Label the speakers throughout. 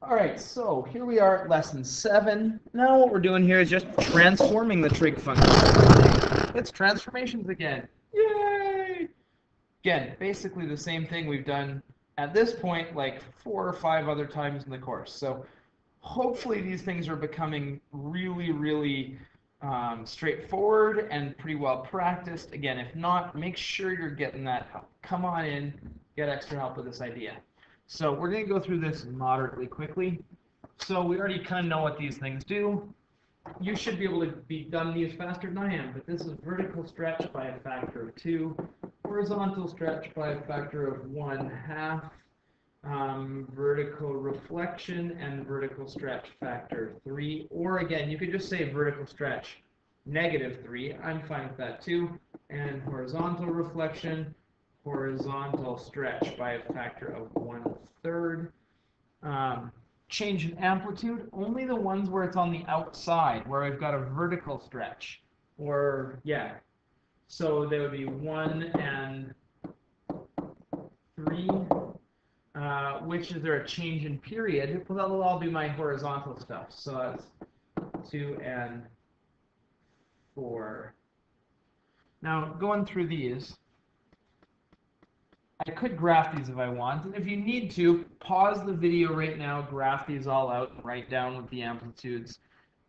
Speaker 1: All right, so here we are at lesson 7. Now what we're doing here is just transforming the trig function. It's transformations again. Yay! Again, basically the same thing we've done at this point like 4 or 5 other times in the course. So hopefully these things are becoming really straightforward and pretty well practiced. Again, if not, make sure you're getting that help. Come on in, get extra help with this idea. So we're going to go through this moderately quickly. So we already kind of know what these things do. You should be able to be done these faster than I am, but this is vertical stretch by a factor of 2, horizontal stretch by a factor of 1/2, vertical reflection and vertical stretch factor 3, or again, you could just say vertical stretch -3. I'm fine with that too. And horizontal reflection, horizontal stretch by a factor of 1/3. Change in amplitude, only the ones where it's on the outside, where I've got a vertical stretch. Or, yeah. So there would be 1 and 3. Which is there a change in period? Well, that'll all be my horizontal stuff. So that's 2 and 4. Now, going through these, I could graph these if I want, and if you need to, pause the video right now, graph these all out, and write down what the amplitudes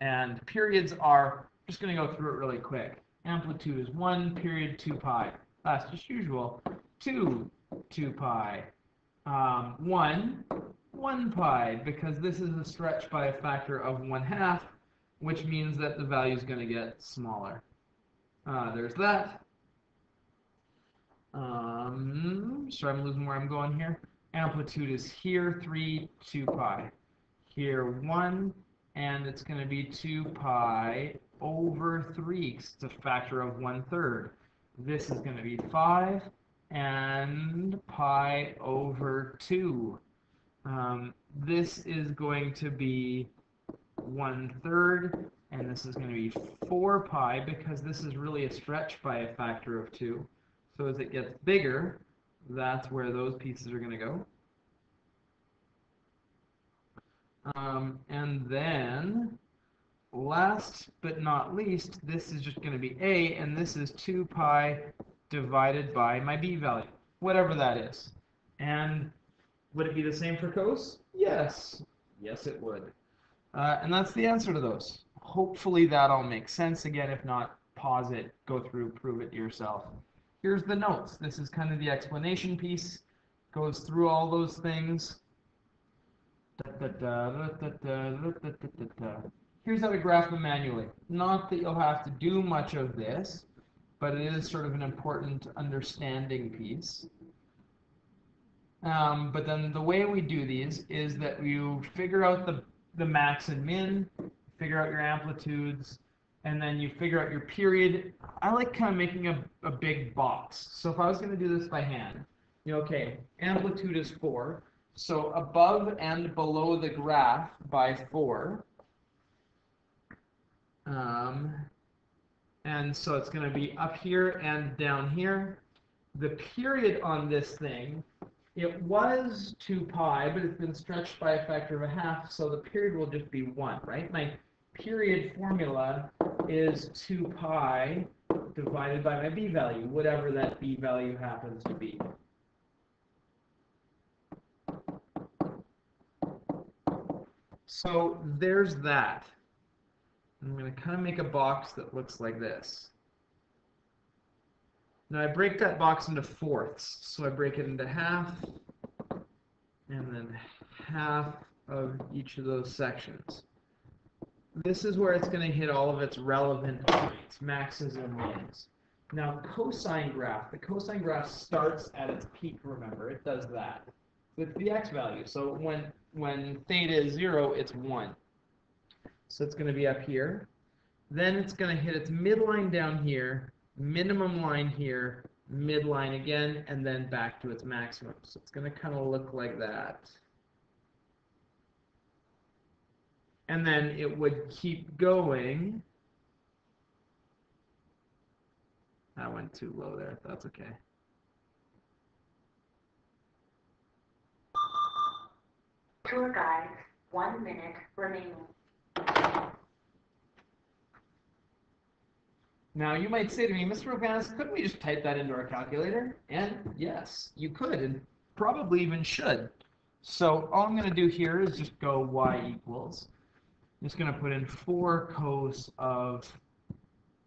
Speaker 1: and periods are. Just going to go through it really quick. Amplitude is 1, period 2 pi. That's just usual. 2, 2 pi. 1 pi, because this is a stretch by a factor of 1/2, which means that the value is going to get smaller. There's that. Sorry, I'm losing where I'm going here. Amplitude is here, 3, 2 pi. Here, 1, and it's going to be 2 pi over 3, because it's a factor of 1/3. This is going to be 5, and pi over 2. This is going to be 1/3, and this is going to be 4 pi, because this is really a stretch by a factor of 2. So as it gets bigger, that's where those pieces are going to go. And then, last but not least, this is just going to be a, and this is 2 pi divided by my b value, whatever that is. And would it be the same for cos? Yes. Yes, it would. And that's the answer to those. Hopefully that all makes sense. Again, if not, pause it, go through, prove it yourself. Here's the notes. This is kind of the explanation piece. Goes through all those things. Here's how to graph them manually. Not that you'll have to do much of this, but it is sort of an important understanding piece. But then the way we do these is that you figure out the max and min, figure out your amplitudes, and then you figure out your period. I like kind of making a big box. So if I was going to do this by hand, okay, amplitude is 4. So above and below the graph by 4. And so it's going to be up here and down here. The period on this thing, it was 2 pi, but it's been stretched by a factor of 1/2, so the period will just be 1, right? My period formula is 2 pi divided by my b value, whatever that b value happens to be. So there's that. I'm going to kind of make a box that looks like this. Now I break that box into fourths, so I break it into 1/2, and then 1/2 of each of those sections. This is where it's going to hit all of its relevant points, maxes and mins. Now cosine graph, the cosine graph starts at its peak, remember, it does that. With the x value, so when theta is 0, it's 1. So it's going to be up here. Then it's going to hit its midline down here, minimum line here, midline again, and then back to its maximum. So it's going to kind of look like that. And then it would keep going. That went too low there. That's okay.
Speaker 2: Tour guide 1 minute remaining.
Speaker 1: Now, you might say to me, Mr. McManus, couldn't we just type that into our calculator? And yes, you could, and probably even should. So all I'm going to do here is just go y equals. I'm just going to put in 4 cos of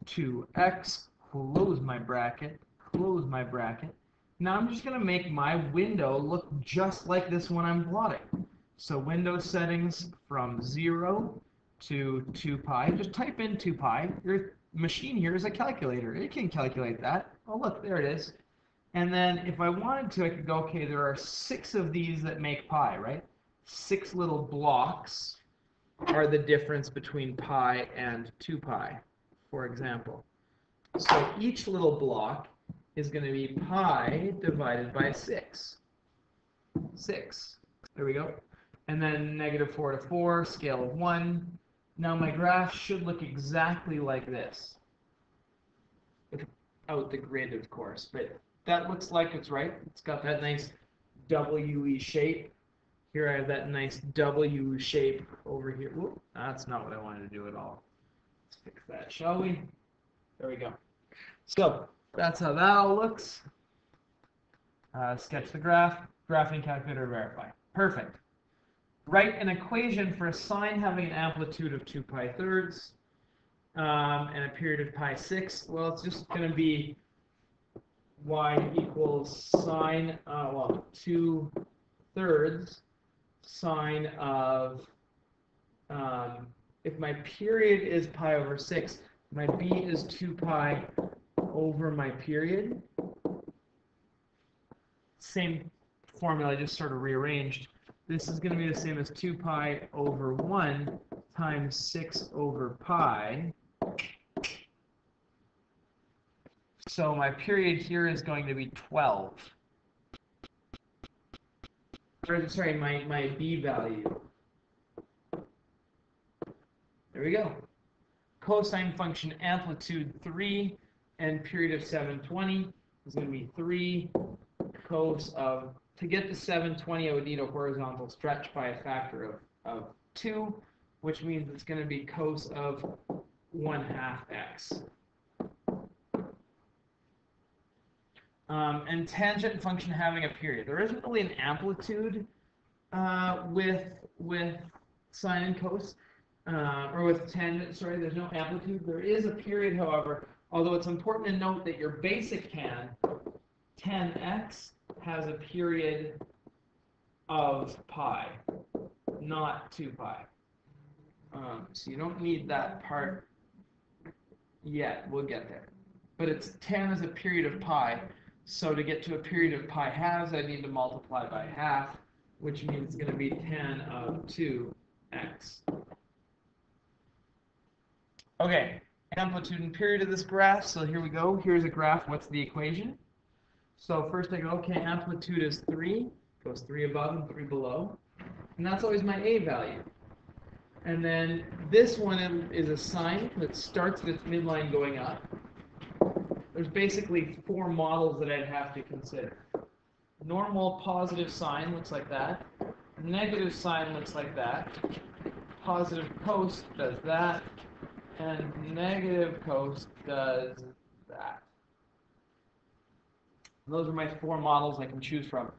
Speaker 1: 2x, close my bracket, close my bracket. Now I'm just going to make my window look just like this one I'm plotting. So window settings from 0 to 2 pi. Just type in 2 pi. Your machine here is a calculator. It can calculate that. Oh, look, there it is. And then if I wanted to, I could go, okay, there are 6 of these that make pi, right? 6 little blocks are the difference between pi and 2 pi, for example. So each little block is going to be pi divided by 6. 6. There we go. And then -4 to 4, scale of 1. Now my graph should look exactly like this. Without the grid, of course. But that looks like it's right. It's got that nice W-y shape. Here I have that nice W shape over here. Whoop, that's not what I wanted to do at all. Let's fix that, shall we? There we go. So that's how that all looks. Sketch the graph, graphing calculator, verify. Perfect. Write an equation for a sine having an amplitude of 2 pi thirds and a period of pi 6. Well, it's just going to be y equals sine, 2 thirds sine of, if my period is pi over 6, my b is 2 pi over my period. Same formula, I just sort of rearranged. This is going to be the same as 2 pi over 1 times 6 over pi. So my period here is going to be 12. Or, sorry, my b value. There we go. Cosine function amplitude 3 and period of 720 is going to be 3 cos of, to get to 720, I would need a horizontal stretch by a factor of 2, which means it's going to be cos of 1/2 x. And tangent function having a period. There isn't really an amplitude with sine and cos, or with tangent, sorry, there's no amplitude. There is a period, however, although it's important to note that your basic tan x, has a period of pi, not 2 pi. So you don't need that part yet. We'll get there. But it's tan is a period of pi. So to get to a period of pi halves, I need to multiply by half, which means it's going to be tan of 2x. Okay, amplitude and period of this graph. So here we go. Here's a graph. What's the equation? So first I go, okay, amplitude is 3. Goes 3 above and 3 below. And that's always my a value. And then this one is a sine that starts with its midline going up. There's basically 4 models that I'd have to consider. Normal positive sine looks like that. Negative sine looks like that. Positive cos does that. And negative cos does that. Those are my 4 models I can choose from.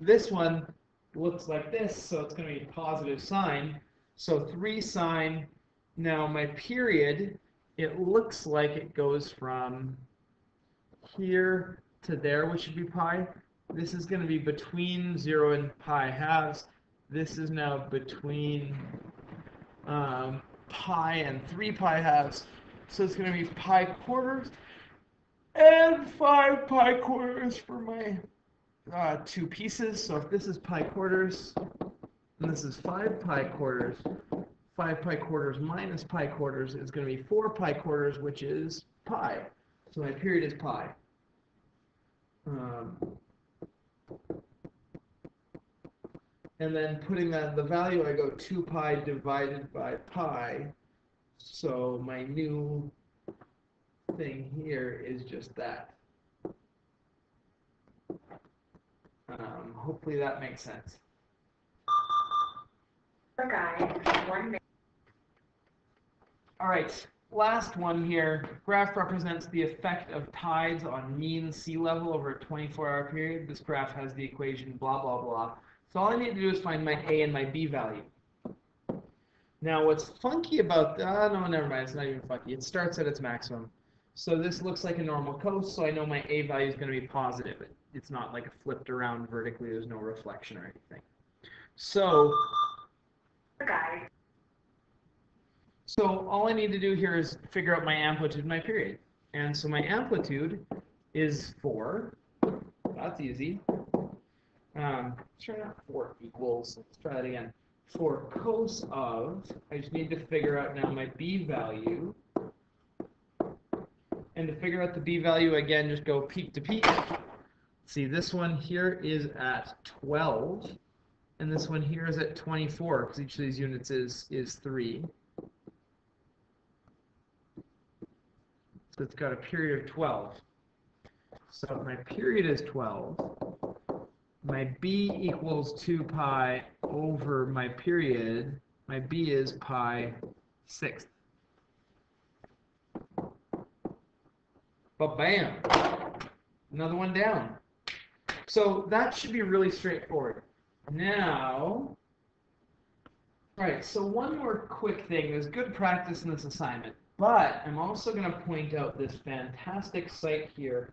Speaker 1: This one looks like this, so it's going to be positive sine. So 3 sine. Now my period, it looks like it goes from here to there, which should be pi. This is going to be between 0 and pi halves. This is now between pi and 3 pi halves. So it's going to be pi quarters and 5 pi quarters for my 2 pieces. So if this is pi quarters and this is 5 pi quarters, 5 pi quarters minus pi quarters is going to be 4 pi quarters, which is pi. So my period is pi. And then putting that in the value, I go 2 pi divided by pi. So my new thing here is just that. Hopefully that makes sense. All right, last one here. Graph represents the effect of tides on mean sea level over a 24-hour period. This graph has the equation blah, blah, blah. So all I need to do is find my A and my B value. Now, what's funky about that, no, never mind, it's not even funky. It starts at its maximum. So this looks like a normal coast, so I know my A value is going to be positive. It's not like flipped around vertically, there's no reflection or anything. So all I need to do here is figure out my amplitude and my period. And so my amplitude is 4. That's easy. Try not 4 equals. Let's try that again. For cos of, I just need to figure out now my B value. And to figure out the B value, again, just go peak to peak. See, this one here is at 12. And this one here is at 24, because each of these units is 3. So it's got a period of 12. So if my period is 12, my B equals 2 pi over my period. My B is pi 6th. But bam, another one down. So that should be really straightforward. Now, all right, so one more quick thing. There's good practice in this assignment, but I'm also going to point out this fantastic site here.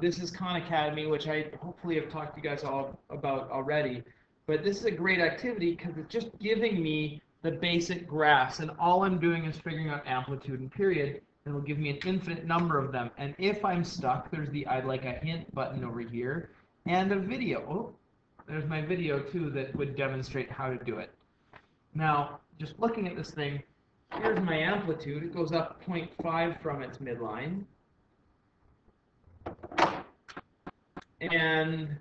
Speaker 1: This is Khan Academy, which I hopefully have talked to you guys all about already. But this is a great activity because it's just giving me the basic graphs, and all I'm doing is figuring out amplitude and period, and it'll give me an infinite number of them. And if I'm stuck, there's the I'd like a hint button over here, and a video. Oh, there's my video too that would demonstrate how to do it. Now, just looking at this thing, here's my amplitude. It goes up 0.5 from its midline. And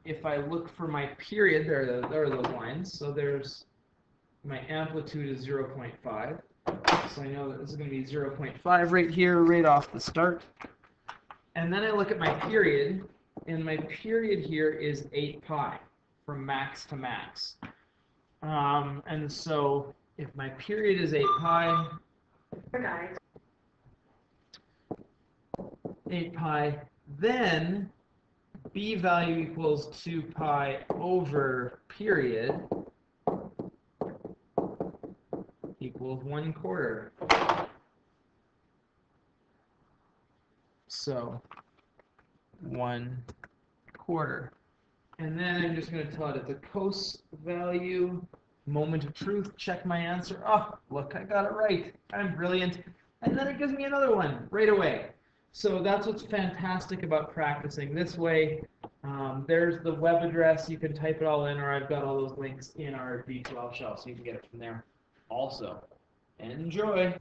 Speaker 1: if I look for my period, there are those lines. So there's my amplitude is 0.5. So I know that this is going to be 0.5 right here, right off the start. And then I look at my period, and my period here is 8 pi from max to max. And so if my period is 8 pi, 8 pi, then B value equals 2 pi over period equals 1/4. So 1/4. And then I'm just going to tell it it's a cos value. Moment of truth, check my answer. Oh, look, I got it right. I'm brilliant. And then it gives me another one right away. So that's what's fantastic about practicing this way. There's the web address. You can type it all in, or I've got all those links in our D12 shell, so you can get it from there also. Enjoy.